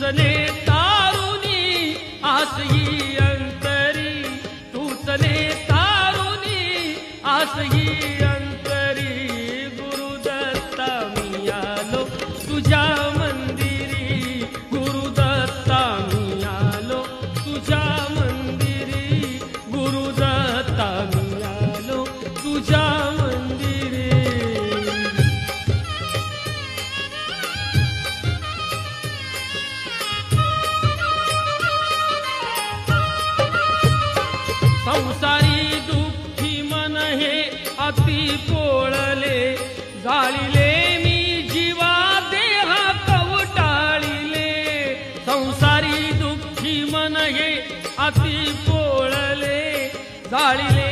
तूचने तारुणी आसही अंतरी, तूचने तारुणी आसही अंतरी। गुरुदत्ता मी आलो तुझ्या मंदिरी, गुरुदत्ता मी आलो तुझ्या मंदिरी, गुरुदत्ता मी आलो तुझ्या मंदिरी। संसारी दुःखी मन हे अति पोळले, जाळिले मी जीवा देहा कवटाळिले। संसारी दुःखी मन हे अति पोळले, जाळिले